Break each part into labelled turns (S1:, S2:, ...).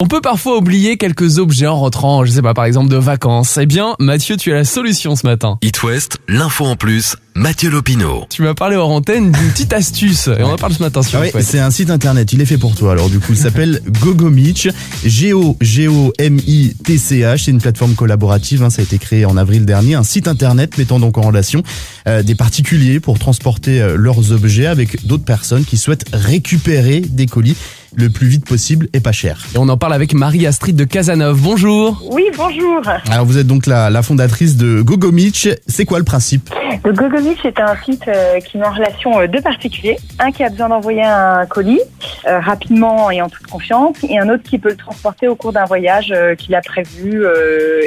S1: On peut parfois oublier quelques objets en rentrant, je sais pas, par exemple de vacances. Eh bien, Mathieu, tu as la solution ce matin.
S2: It West, l'info en plus, Mathieu Lopino.
S1: Tu m'as parlé hors antenne d'une petite astuce et on en parle ce matin sur
S3: Ah oui,
S1: It West.
S3: c'est un site internet, il est fait pour toi. Alors du coup, il s'appelle GoGoMitch, G-O-M-I-T-C-H. C'est une plateforme collaborative, ça a été créé en avril dernier. Un site internet mettant donc en relation des particuliers pour transporter leurs objets avec d'autres personnes qui souhaitent récupérer des colis le plus vite possible et pas cher.
S1: Et on en parle avec Marie-Astrid de Cazeneuve. Bonjour.
S4: Oui, bonjour.
S3: Alors vous êtes donc la fondatrice de GoGoMitch. C'est quoi le principe ?
S4: Le GoGoMitch est un site qui met en relation deux particuliers. Un qui a besoin d'envoyer un colis rapidement et en toute confiance, et un autre qui peut le transporter au cours d'un voyage qu'il a prévu.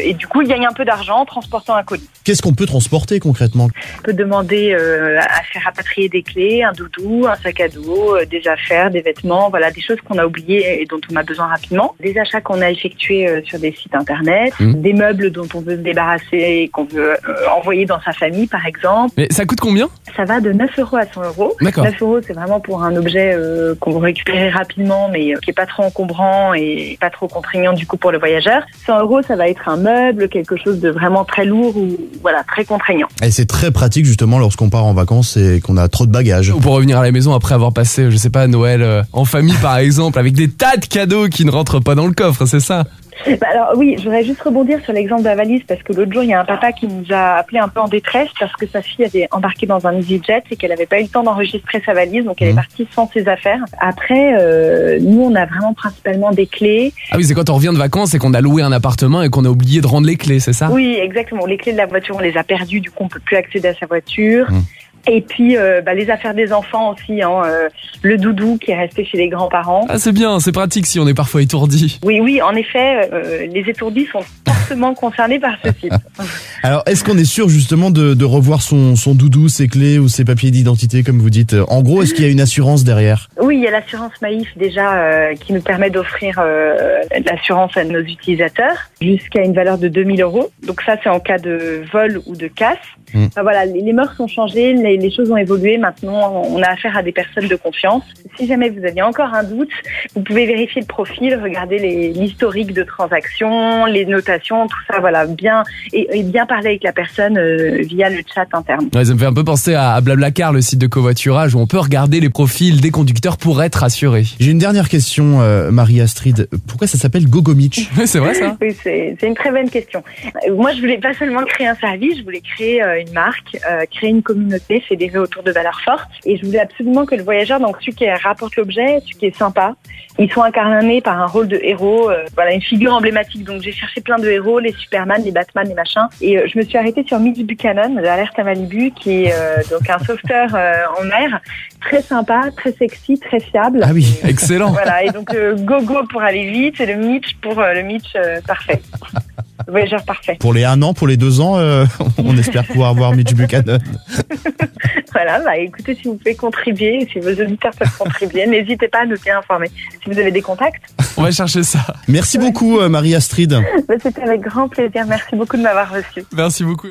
S4: Et du coup, il gagne un peu d'argent en transportant un colis.
S3: Qu'est-ce qu'on peut transporter concrètement ?
S4: On peut demander à faire rapatrier des clés, un doudou, un sac à dos, des affaires, des vêtements, voilà, des choses qu'on a oubliées et dont on a besoin rapidement. Des achats qu'on a effectués sur des sites internet, des meubles dont on veut se débarrasser et qu'on veut envoyer dans sa famille, par exemple.
S1: Mais ça coûte combien ?
S4: Ça va de 9 € à 100 €.
S1: D'accord.
S4: 9 €, c'est vraiment pour un objet qu'on veut récupérer rapidement, mais qui est pas trop encombrant et pas trop contraignant du coup pour le voyageur. 100 €, ça va être un meuble, quelque chose de vraiment très lourd ou voilà, très contraignant.
S3: Et c'est très pratique justement lorsqu'on part en vacances et qu'on a trop de bagages.
S1: Ou pour revenir à la maison après avoir passé, je sais pas, Noël en famille par exemple, avec des tas de cadeaux qui ne rentrent pas dans le coffre, c'est ça ?
S4: Alors oui, je voudrais juste rebondir sur l'exemple de la valise parce que l'autre jour, il y a un papa qui nous a appelé un peu en détresse parce que sa fille avait embarqué dans un EasyJet et qu'elle n'avait pas eu le temps d'enregistrer sa valise, donc elle est partie sans ses affaires. Après, nous, on a vraiment principalement des clés.
S1: Ah oui, c'est quand on revient de vacances et qu'on a loué un appartement et qu'on a oublié de rendre les clés, c'est ça ?
S4: Oui, exactement. Les clés de la voiture, on les a perdues, du coup, on peut plus accéder à sa voiture. Et puis, les affaires des enfants aussi, le doudou qui est resté chez les grands-parents.
S1: Ah c'est bien, c'est pratique si on est parfois étourdi.
S4: Oui, en effet, les étourdis sont fortement concernés par ce site.
S3: Alors, est-ce qu'on est sûr justement de revoir son doudou, ses clés ou ses papiers d'identité, comme vous dites ? En gros, est-ce qu'il y a une assurance derrière ?
S4: Oui, il y a l'assurance Maïf déjà qui nous permet d'offrir l'assurance à nos utilisateurs jusqu'à une valeur de 2 000 €. Donc ça, c'est en cas de vol ou de casse. Enfin, voilà, les mœurs sont changées, les choses ont évolué. Maintenant, on a affaire à des personnes de confiance. Si jamais vous aviez encore un doute, vous pouvez vérifier le profil, regarder l'historique de transactions, les notations, tout ça, voilà, bien parler avec la personne via le chat interne.
S1: Ouais, ça me fait un peu penser à Blablacar, le site de covoiturage où on peut regarder les profils des conducteurs pour être assuré.
S3: J'ai une dernière question, Marie-Astrid. Pourquoi ça s'appelle GoGoMitch ?
S1: Ouais, c'est vrai ça ?
S4: Oui, c'est une très bonne question. Moi, je voulais pas seulement créer un service, je voulais créer une marque, créer une communauté fédérée autour de valeurs fortes. Et je voulais absolument que le voyageur, donc celui qui rapporte l'objet, celui qui est sympa, ils sont incarnés par un rôle de héros, voilà, une figure emblématique. Donc j'ai cherché plein de héros, les Superman, les Batman, les machins. Et je me suis arrêtée sur Mitch Buchanan de Alerte à Malibu, qui est donc un sauveteur en mer, très sympa, très sexy, très fiable.
S3: Ah oui,
S1: excellent.
S4: Voilà, et donc Gogo pour aller vite et le Mitch pour le Mitch parfait. Le voyageur parfait.
S3: pour les 1 an, pour les 2 ans, on espère pouvoir voir Mitch Buchanan.
S4: Voilà, écoutez, si vous pouvez contribuer, si vos auditeurs peuvent contribuer, n'hésitez pas à nous tenir informés. Si vous avez des contacts.
S1: On va chercher ça.
S3: Merci beaucoup, Marie-Astrid.
S4: C'était avec grand plaisir. Merci beaucoup de m'avoir reçu.
S1: Merci beaucoup.